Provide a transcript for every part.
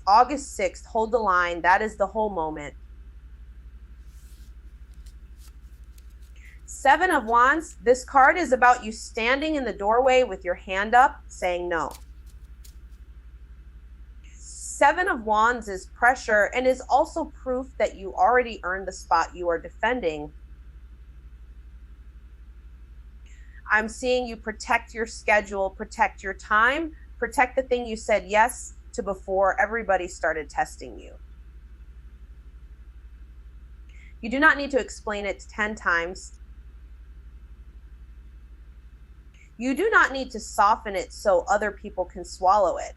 August 6th, hold the line. That is the whole moment. 7 of Wands, this card is about you standing in the doorway with your hand up, saying no. 7 of Wands is pressure and is also proof that you already earned the spot you are defending. I'm seeing you protect your schedule, protect your time, protect the thing you said yes to before everybody started testing you. You do not need to explain it 10 times. You do not need to soften it so other people can swallow it.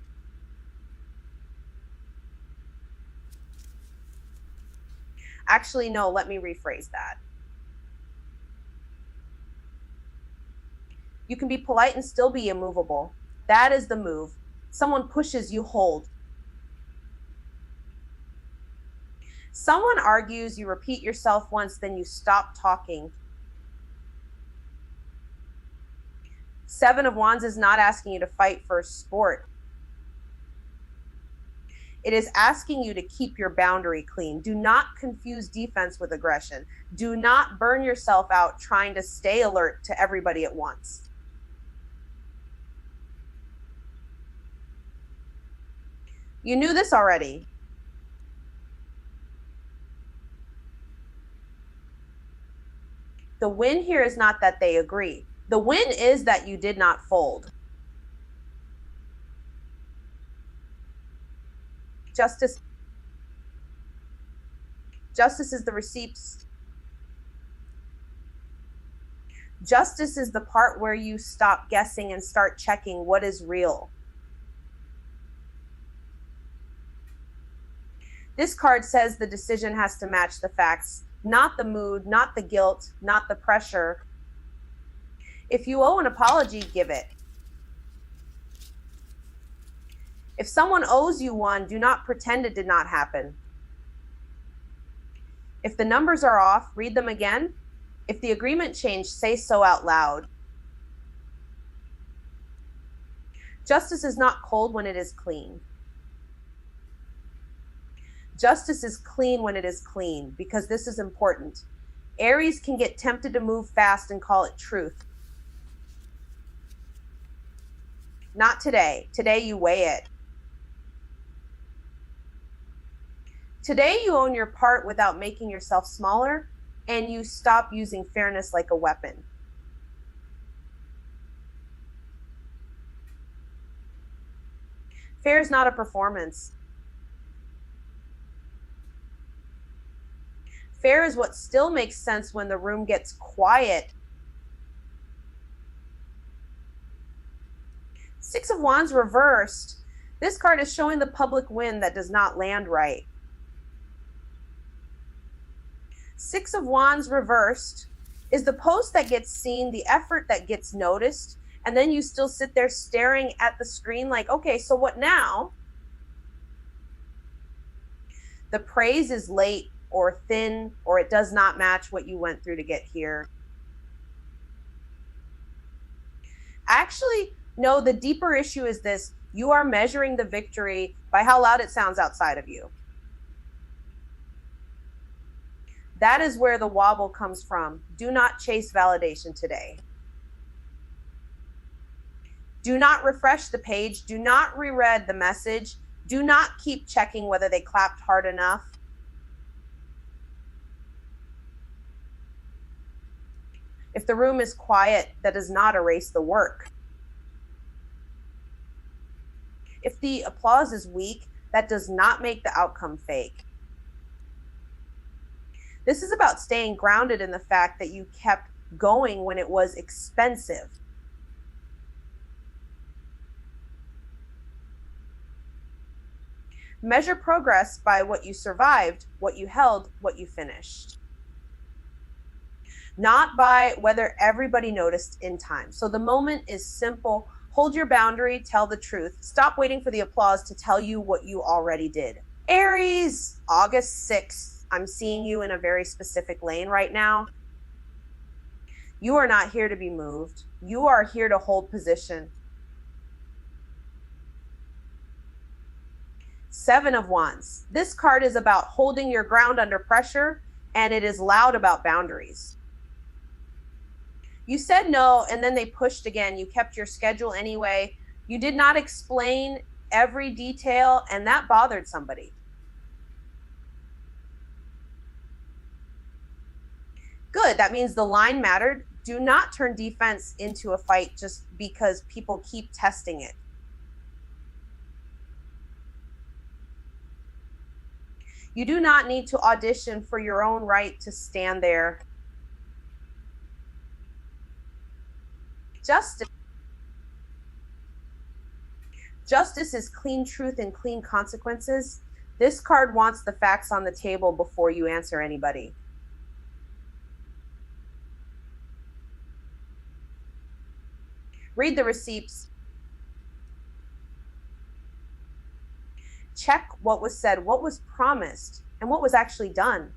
Actually, no, let me rephrase that. You can be polite and still be immovable. That is the move. Someone pushes, you hold. Someone argues, you repeat yourself once, then you stop talking. 7 of Wands is not asking you to fight for sport. It is asking you to keep your boundary clean. Do not confuse defense with aggression. Do not burn yourself out trying to stay alert to everybody at once. You knew this already. The win here is not that they agree. The win is that you did not fold. Justice. Justice is the receipts. Justice is the part where you stop guessing and start checking what is real. This card says the decision has to match the facts, not the mood, not the guilt, not the pressure. If you owe an apology, give it. If someone owes you one, do not pretend it did not happen. If the numbers are off, read them again. If the agreement changed, say so out loud. Justice is not cold when it is clean. Justice is clean when it is clean, because this is important. Aries can get tempted to move fast and call it truth. Not today. Today you weigh it. Today you own your part without making yourself smaller, and you stop using fairness like a weapon. Fair is not a performance. Fair is what still makes sense when the room gets quiet. 6 of Wands reversed. This card is showing the public win that does not land right. 6 of Wands reversed is the post that gets seen, the effort that gets noticed, and then you still sit there staring at the screen like, okay, so what now? The praise is late or thin, or it does not match what you went through to get here. Actually, no, the deeper issue is this. You are measuring the victory by how loud it sounds outside of you. That is where the wobble comes from. Do not chase validation today. Do not refresh the page. Do not reread the message. Do not keep checking whether they clapped hard enough. If the room is quiet, that does not erase the work. If the applause is weak, that does not make the outcome fake. This is about staying grounded in the fact that you kept going when it was expensive. Measure progress by what you survived, what you held, what you finished. Not by whether everybody noticed in time. So the moment is simple. Hold your boundary, tell the truth. Stop waiting for the applause to tell you what you already did. Aries, August 6th. I'm seeing you in a very specific lane right now. You are not here to be moved. You are here to hold position. Seven of Wands. This card is about holding your ground under pressure, and it is loud about boundaries. You said no, and then they pushed again. You kept your schedule anyway. You did not explain every detail, and that bothered somebody. Good. That means the line mattered. Do not turn defense into a fight just because people keep testing it. You do not need to audition for your own right to stand there. Justice. Justice is clean truth and clean consequences. This card wants the facts on the table before you answer anybody. Read the receipts. Check what was said, what was promised, and what was actually done.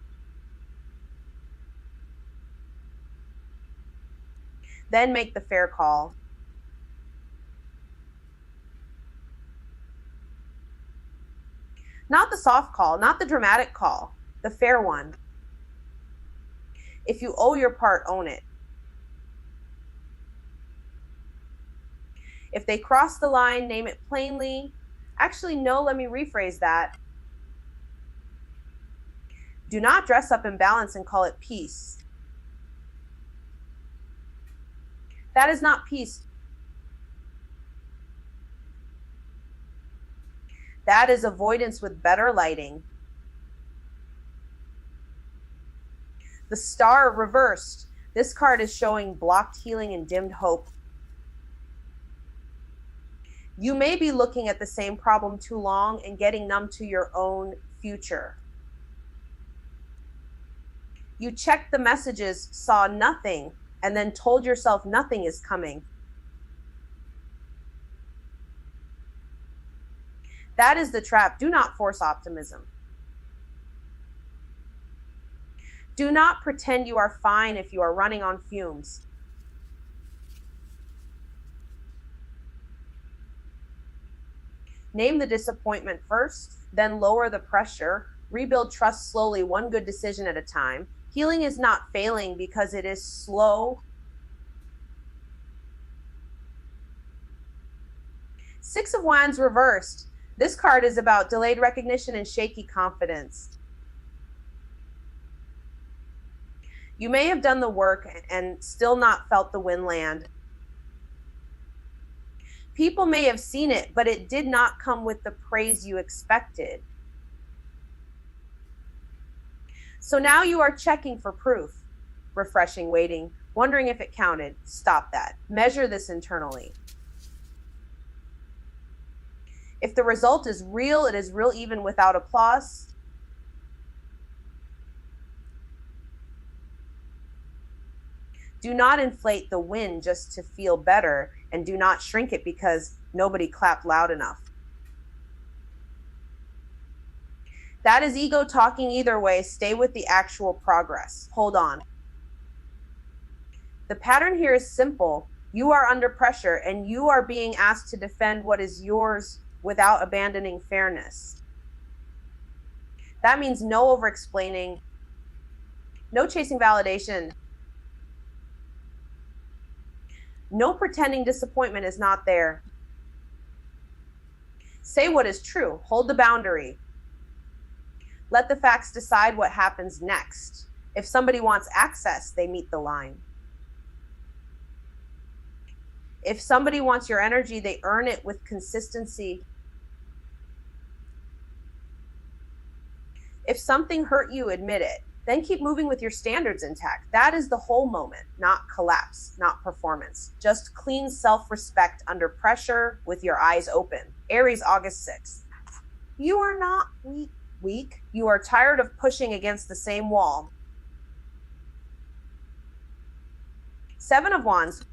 Then make the fair call. Not the soft call, not the dramatic call, the fair one. If you owe your part, own it. If they cross the line, name it plainly. Actually, no, let me rephrase that. Do not dress up in balance and call it peace. That is not peace. That is avoidance with better lighting. The Star reversed. This card is showing blocked healing and dimmed hope. You may be looking at the same problem too long and getting numb to your own future. You checked the messages, saw nothing, and then told yourself nothing is coming. That is the trap. Do not force optimism. Do not pretend you are fine if you are running on fumes. Name the disappointment first, then lower the pressure. Rebuild trust slowly, one good decision at a time. Healing is not failing because it is slow. Six of Wands reversed. This card is about delayed recognition and shaky confidence. You may have done the work and still not felt the wind land. People may have seen it, but it did not come with the praise you expected. So now you are checking for proof, refreshing, waiting, wondering if it counted. Stop that. Measure this internally. If the result is real, it is real even without applause. Do not inflate the win just to feel better, and do not shrink it because nobody clapped loud enough. That is ego talking either way. Stay with the actual progress. Hold on. The pattern here is simple. You are under pressure, and you are being asked to defend what is yours without abandoning fairness. That means no over-explaining, no chasing validation, no pretending disappointment is not there. Say what is true. Hold the boundary. Let the facts decide what happens next. If somebody wants access, they meet the line. If somebody wants your energy, they earn it with consistency. If something hurt you, admit it. Then keep moving with your standards intact. That is the whole moment, not collapse, not performance. Just clean self-respect under pressure with your eyes open. Aries, August 6th. You are not weak. You are tired of pushing against the same wall. Seven of Wands.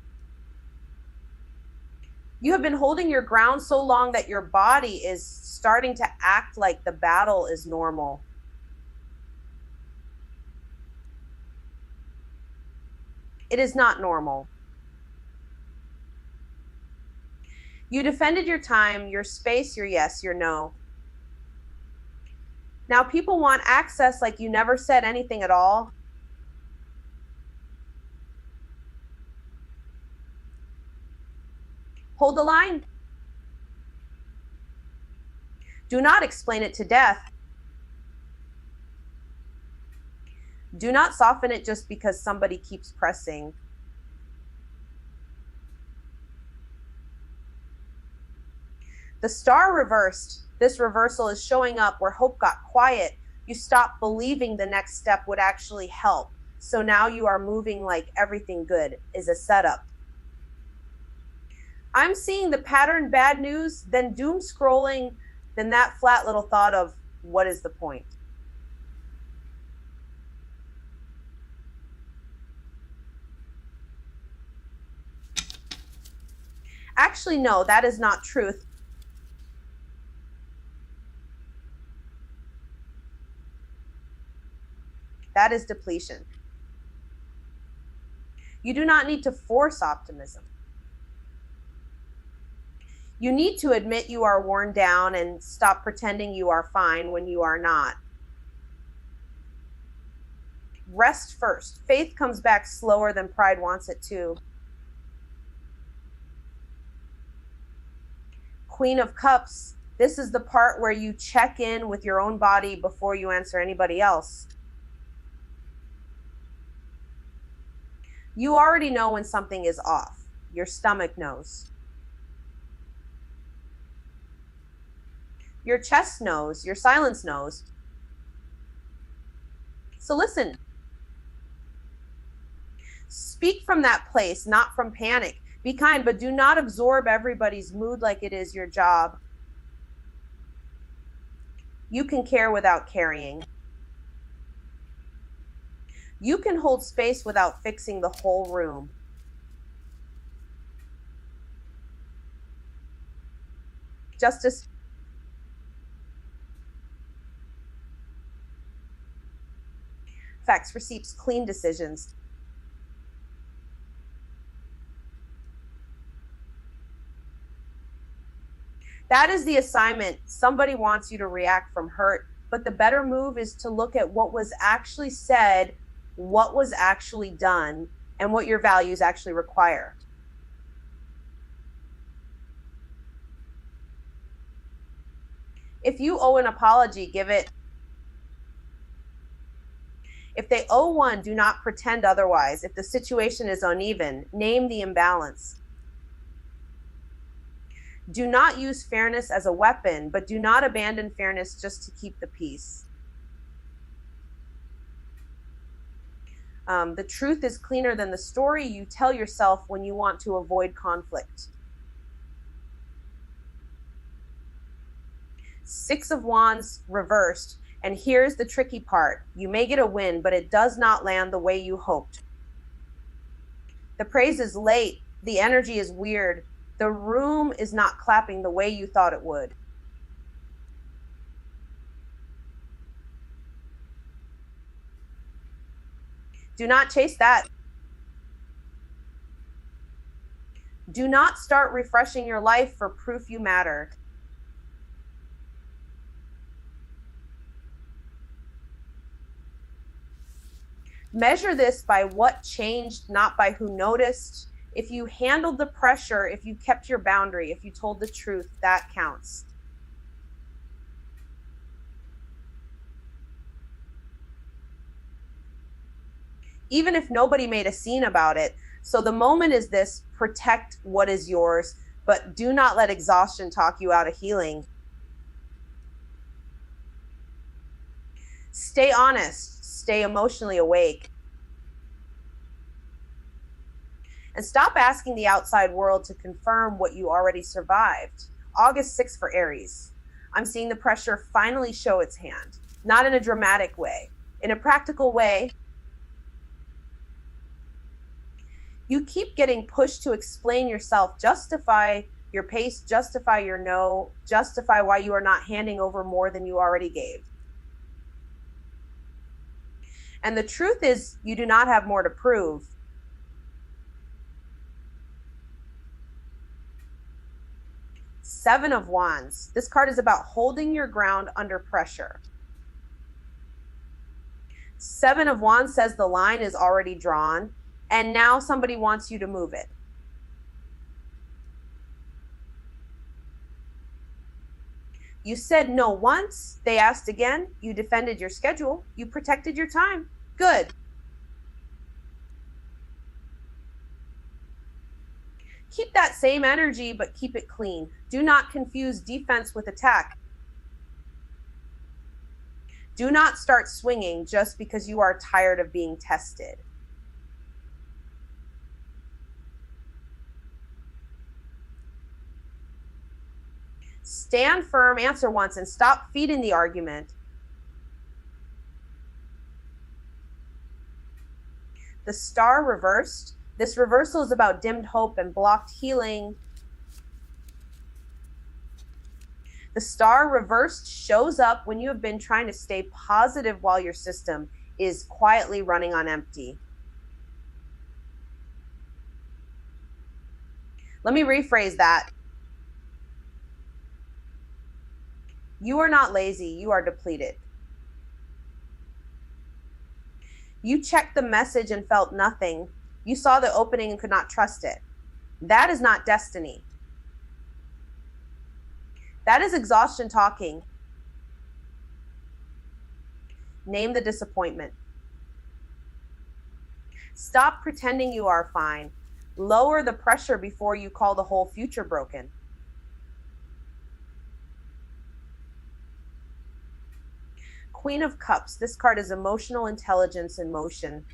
You have been holding your ground so long that your body is starting to act like the battle is normal. It is not normal. You defended your time, your space, your yes, your no. Now people want access like you never said anything at all. Hold the line. Do not explain it to death. Do not soften it just because somebody keeps pressing. The star reversed. This reversal is showing up where hope got quiet. You stopped believing the next step would actually help. So now you are moving like everything good is a setup. I'm seeing the pattern bad news, then doom scrolling, then that flat little thought of what is the point? Actually, no, that is not truth. That is depletion. You do not need to force optimism. You need to admit you are worn down and stop pretending you are fine when you are not. Rest first. Faith comes back slower than pride wants it to. Queen of Cups, this is the part where you check in with your own body before you answer anybody else. You already know when something is off. Your stomach knows. Your chest knows. Your silence knows. So listen. Speak from that place, not from panic. Be kind, but do not absorb everybody's mood like it is your job. You can care without carrying. You can hold space without fixing the whole room. Justice. Facts, receipts, clean decisions. That is the assignment. Somebody wants you to react from hurt, but the better move is to look at what was actually said, what was actually done, and what your values actually require. If you owe an apology, give it. If they owe one, do not pretend otherwise. If the situation is uneven, name the imbalance. Do not use fairness as a weapon, but do not abandon fairness just to keep the peace. The truth is cleaner than the story you tell yourself when you want to avoid conflict. Six of Wands reversed. And here's the tricky part. You may get a win, but it does not land the way you hoped. The praise is late. The energy is weird. The room is not clapping the way you thought it would. Do not chase that. Do not start refreshing your life for proof you matter. Measure this by what changed, not by who noticed. If you handled the pressure, if you kept your boundary, if you told the truth, that counts. Even if nobody made a scene about it. So the moment is this: protect what is yours, but do not let exhaustion talk you out of healing. Stay honest, stay emotionally awake. And stop asking the outside world to confirm what you already survived. August 6th for Aries. I'm seeing the pressure finally show its hand, not in a dramatic way, in a practical way. You keep getting pushed to explain yourself, justify your pace, justify your no, justify why you are not handing over more than you already gave. And the truth is, you do not have more to prove. Seven of Wands. This card is about holding your ground under pressure. Seven of Wands says the line is already drawn, and now somebody wants you to move it. You said no once, they asked again, you defended your schedule, you protected your time. Good. Keep that same energy, but keep it clean. Do not confuse defense with attack. Do not start swinging just because you are tired of being tested. Stand firm, answer once, and stop feeding the argument. The Star reversed. This reversal is about dimmed hope and blocked healing. The Star reversed shows up when you have been trying to stay positive while your system is quietly running on empty. Let me rephrase that. You are not lazy, you are depleted. You checked the message and felt nothing. You saw the opening and could not trust it. That is not destiny. That is exhaustion talking. Name the disappointment. Stop pretending you are fine. Lower the pressure before you call the whole future broken. Queen of Cups. This card is emotional intelligence in motion.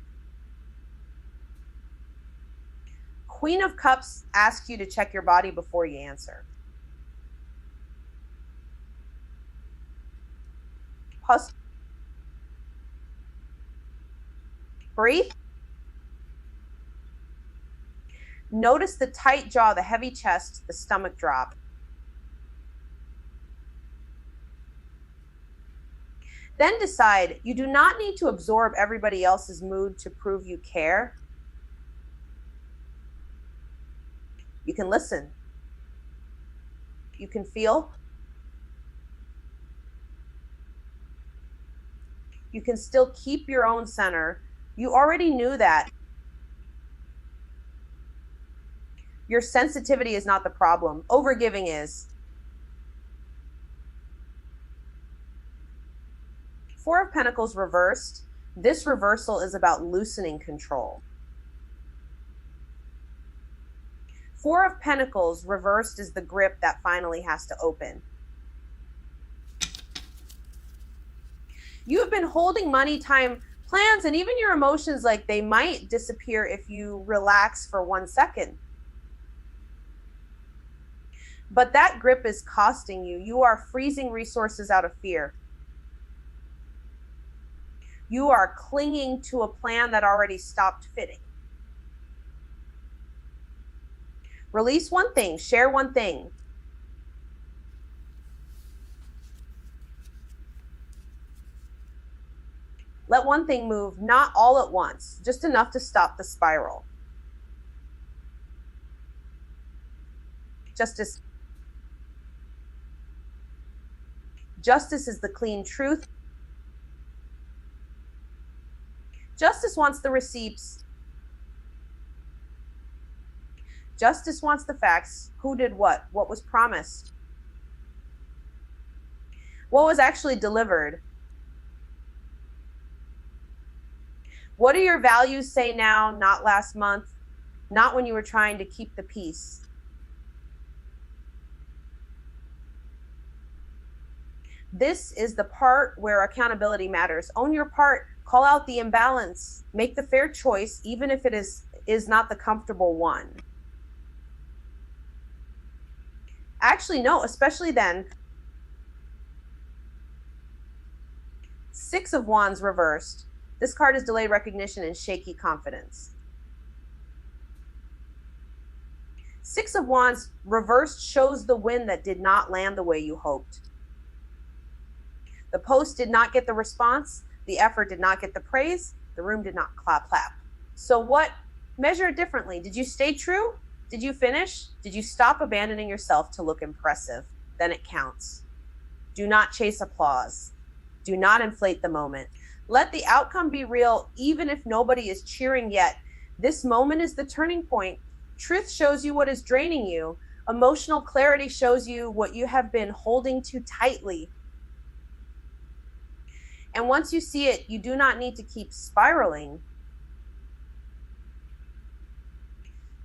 Queen of Cups asks you to check your body before you answer. Pause. Breathe. Notice the tight jaw, the heavy chest, the stomach drop. Then decide you do not need to absorb everybody else's mood to prove you care. You can listen. You can feel. You can still keep your own center. You already knew that. Your sensitivity is not the problem. Overgiving is. Four of Pentacles reversed. This reversal is about loosening control. Four of Pentacles reversed is the grip that finally has to open. You have been holding money, time, plans, and even your emotions like they might disappear if you relax for 1 second. But that grip is costing you. You are freezing resources out of fear. You are clinging to a plan that already stopped fitting. Release one thing, share one thing. Let one thing move, not all at once, just enough to stop the spiral. Justice. Justice is the clean truth. Justice wants the receipts. Justice wants the facts. Who did what? What was promised? What was actually delivered? What do your values say now, not last month, not when you were trying to keep the peace? This is the part where accountability matters. Own your part. Call out the imbalance. Make the fair choice, even if it is not the comfortable one. Actually, no, especially then. Six of Wands reversed. This card is delayed recognition and shaky confidence. Six of Wands reversed shows the wind that did not land the way you hoped. The post did not get the response. The effort did not get the praise. The room did not clap. So what? Measure it differently. Did you stay true? Did you finish? Did you stop abandoning yourself to look impressive? Then it counts. Do not chase applause. Do not inflate the moment. Let the outcome be real, even if nobody is cheering yet. This moment is the turning point. Truth shows you what is draining you. Emotional clarity shows you what you have been holding too tightly. And once you see it, you do not need to keep spiraling.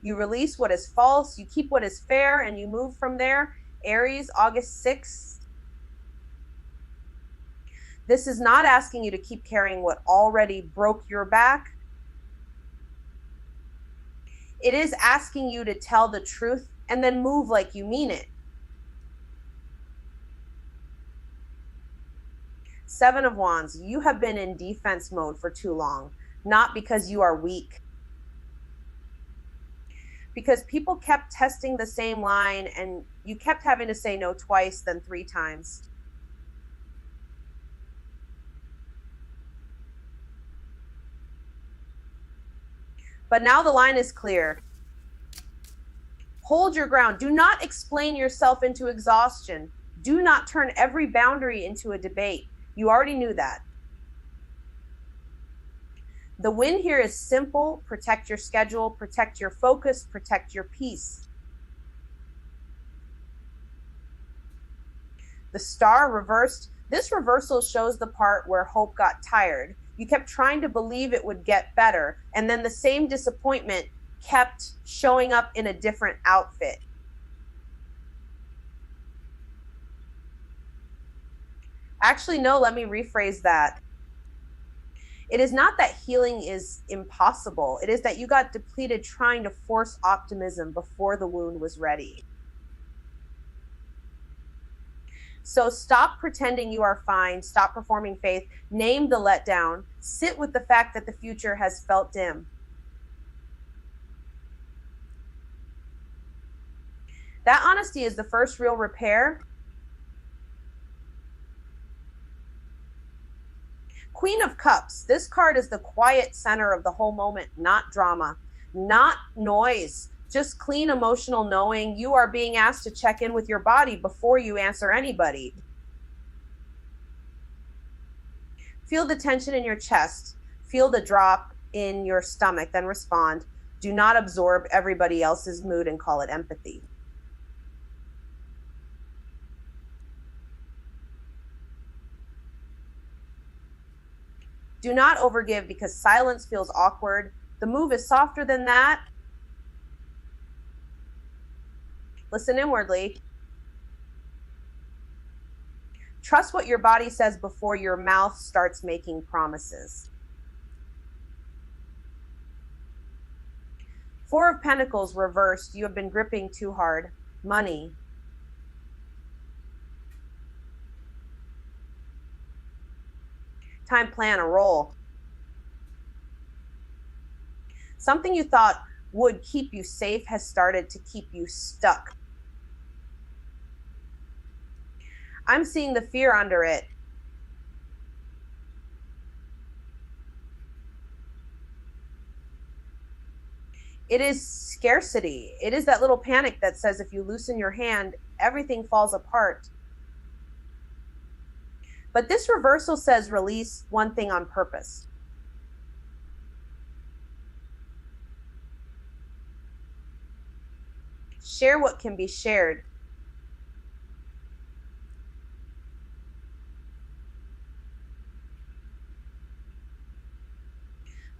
You release what is false, you keep what is fair, and you move from there. Aries, August 6th. This is not asking you to keep carrying what already broke your back. It is asking you to tell the truth and then move like you mean it. Seven of Wands, you have been in defense mode for too long, not because you are weak. Because people kept testing the same line and you kept having to say no twice, then 3 times. But now the line is clear. Hold your ground. Do not explain yourself into exhaustion. Do not turn every boundary into a debate. You already knew that. The win here is simple. Protect your schedule, protect your focus, protect your peace. The star reversed. This reversal shows the part where hope got tired. You kept trying to believe it would get better, and then the same disappointment kept showing up in a different outfit. Actually, no, let me rephrase that. It is not that healing is impossible. It is that you got depleted trying to force optimism before the wound was ready. So stop pretending you are fine. Stop performing faith. Name the letdown. Sit with the fact that the future has felt dim. That honesty is the first real repair. Queen of Cups. This card is the quiet center of the whole moment, not drama, not noise, just clean emotional knowing. You are being asked to check in with your body before you answer anybody. Feel the tension in your chest. Feel the drop in your stomach, then respond. Do not absorb everybody else's mood and call it empathy. Do not overgive because silence feels awkward. The move is softer than that. Listen inwardly. Trust what your body says before your mouth starts making promises. Four of Pentacles reversed. You have been gripping too hard. Money. Time, plan, a role. Something you thought would keep you safe has started to keep you stuck. I'm seeing the fear under it. It is scarcity. It is that little panic that says if you loosen your hand, everything falls apart. But this reversal says release one thing on purpose. Share what can be shared.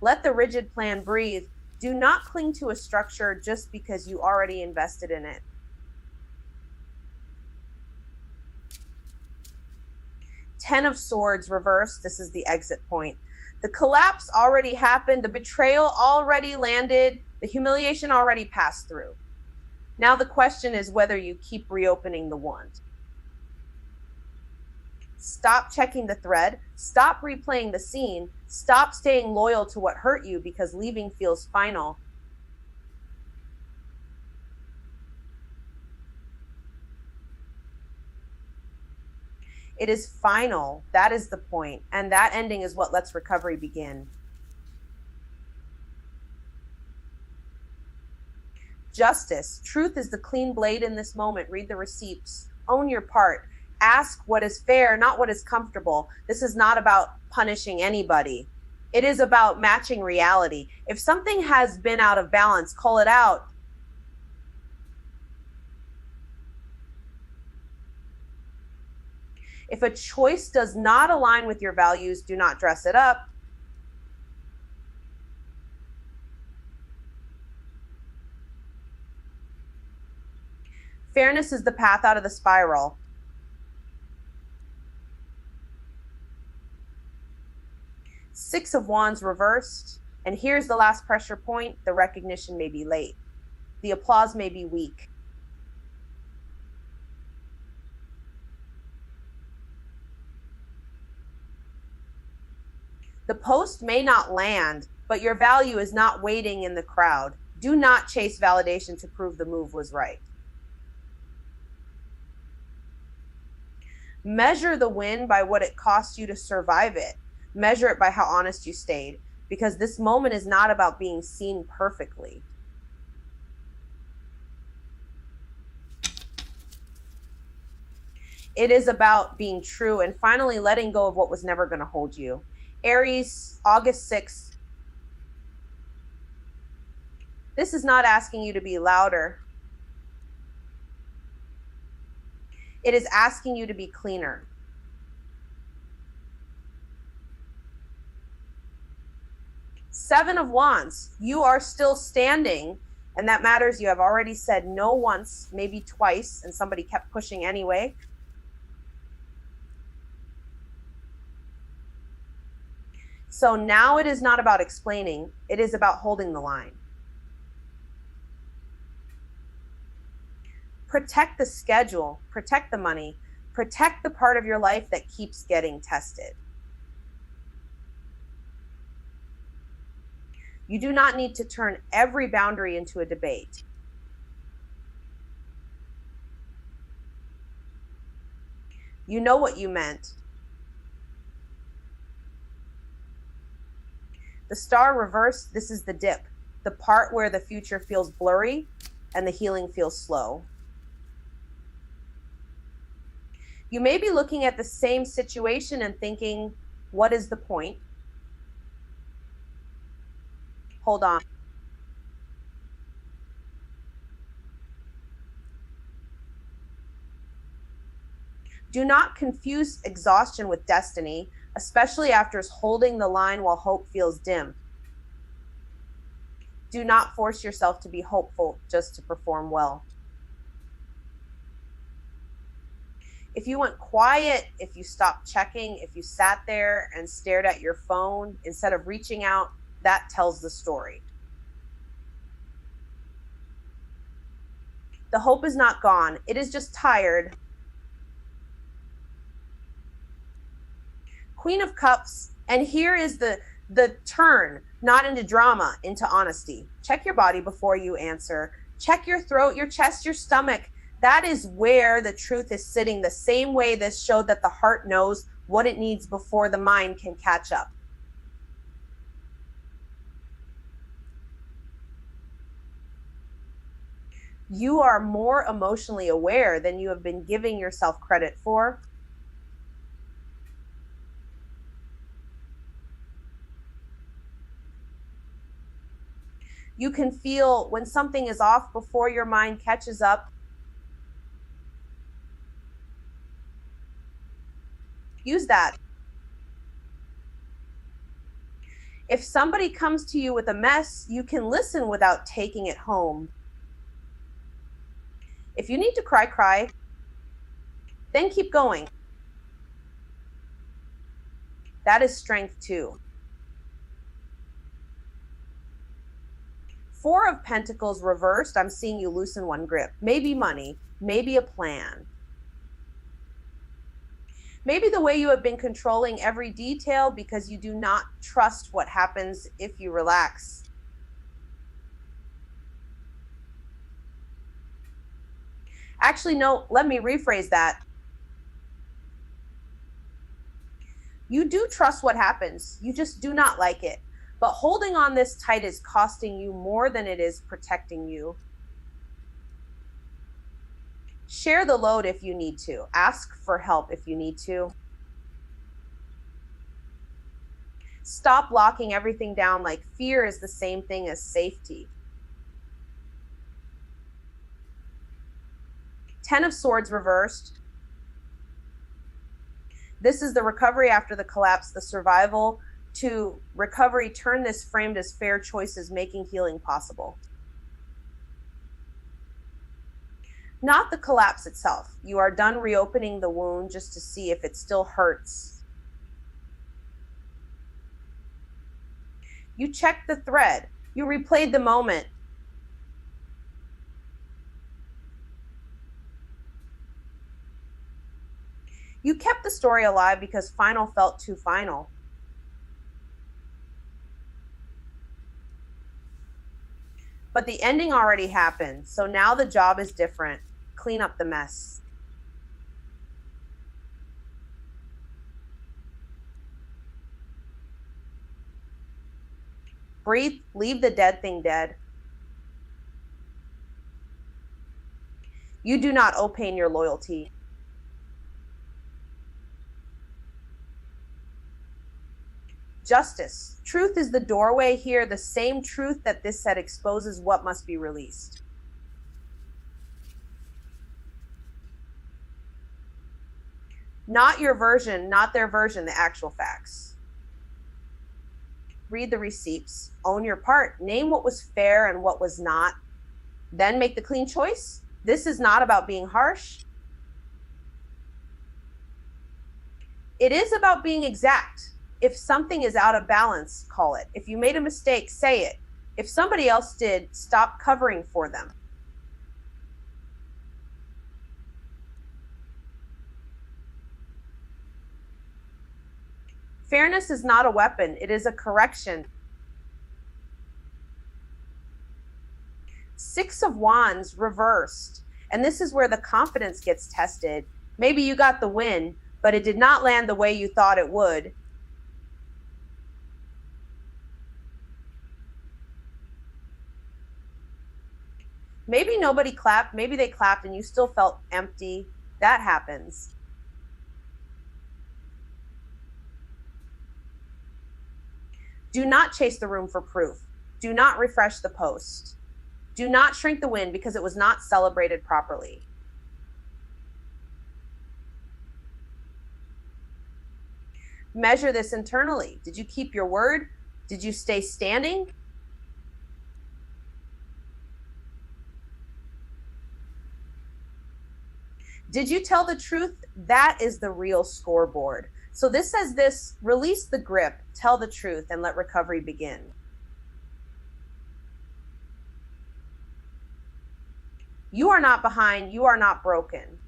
Let the rigid plan breathe. Do not cling to a structure just because you already invested in it. Ten of Swords reversed. This is the exit point. The collapse already happened. The betrayal already landed. The humiliation already passed through. Now the question is whether you keep reopening the wound. Stop checking the thread. Stop replaying the scene. Stop staying loyal to what hurt you because leaving feels final. It is final. That is the point. And that ending is what lets recovery begin. Justice. Truth is the clean blade in this moment. Read the receipts. Own your part. Ask what is fair, not what is comfortable. This is not about punishing anybody. It is about matching reality. If something has been out of balance, call it out. If a choice does not align with your values, do not dress it up. Fairness is the path out of the spiral. Six of Wands reversed. And here's the last pressure point. The recognition may be late. The applause may be weak. The post may not land, but your value is not waiting in the crowd. Do not chase validation to prove the move was right. Measure the win by what it cost you to survive it. Measure it by how honest you stayed, because this moment is not about being seen perfectly. It is about being true and finally letting go of what was never going to hold you. Aries, August 6th. This is not asking you to be louder. It is asking you to be cleaner. Seven of Wands. You are still standing, and that matters. You have already said no once, maybe twice, and somebody kept pushing anyway. So now it is not about explaining. It is about holding the line. Protect the schedule, protect the money, protect the part of your life that keeps getting tested. You do not need to turn every boundary into a debate. You know what you meant. The star reversed, this is the dip, the part where the future feels blurry and the healing feels slow. You may be looking at the same situation and thinking, what is the point? Hold on. Do not confuse exhaustion with destiny, especially after holding the line while hope feels dim. Do not force yourself to be hopeful just to perform well. If you went quiet, if you stopped checking, if you sat there and stared at your phone instead of reaching out, that tells the story. The hope is not gone. It is just tired. Queen of Cups, and here is the turn, not into drama, into honesty. Check your body before you answer. Check your throat, your chest, your stomach. That is where the truth is sitting, the same way this showed that the heart knows what it needs before the mind can catch up. You are more emotionally aware than you have been giving yourself credit for. You can feel when something is off before your mind catches up. Use that. If somebody comes to you with a mess, you can listen without taking it home. If you need to cry, cry. Then keep going. That is strength too. Four of Pentacles reversed. I'm seeing you loosen one grip. Maybe money, maybe a plan. Maybe the way you have been controlling every detail because you do not trust what happens if you relax. Actually, no, let me rephrase that. You do trust what happens. You just do not like it. But holding on this tight is costing you more than it is protecting you. Share the load if you need to. Ask for help if you need to. Stop locking everything down like fear is the same thing as safety. 10 of Swords reversed. This is the recovery after the collapse, the survival to recovery. Turn this framed as fair choices, making healing possible. Not the collapse itself. You are done reopening the wound just to see if it still hurts. You checked the thread. You replayed the moment. You kept the story alive because final felt too final. But the ending already happened, so now the job is different. Clean up the mess. Breathe, leave the dead thing dead. You do not owe pain your loyalty. Justice. Truth is the doorway here, the same truth that this set exposes what must be released. Not your version, not their version, the actual facts. Read the receipts, own your part, name what was fair and what was not, then make the clean choice. This is not about being harsh. It is about being exact. If something is out of balance, call it. If you made a mistake, say it. If somebody else did, stop covering for them. Fairness is not a weapon, it is a correction. 6 of Wands reversed, and this is where the confidence gets tested. Maybe you got the win, but it did not land the way you thought it would. Maybe nobody clapped, maybe they clapped and you still felt empty. That happens. Do not chase the room for proof. Do not refresh the post. Do not shrink the win because it was not celebrated properly. Measure this internally. Did you keep your word? Did you stay standing? Did you tell the truth? That is the real scoreboard. So this says this: release the grip, tell the truth, and let recovery begin. You are not behind. You are not broken.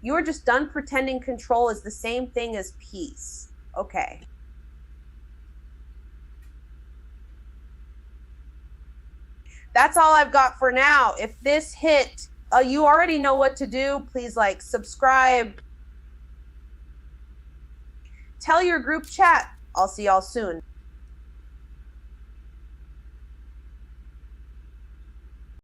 You are just done pretending control is the same thing as peace. Okay. That's all I've got for now. If this hit, you already know what to do. Please like, subscribe. Tell your group chat. I'll see y'all soon.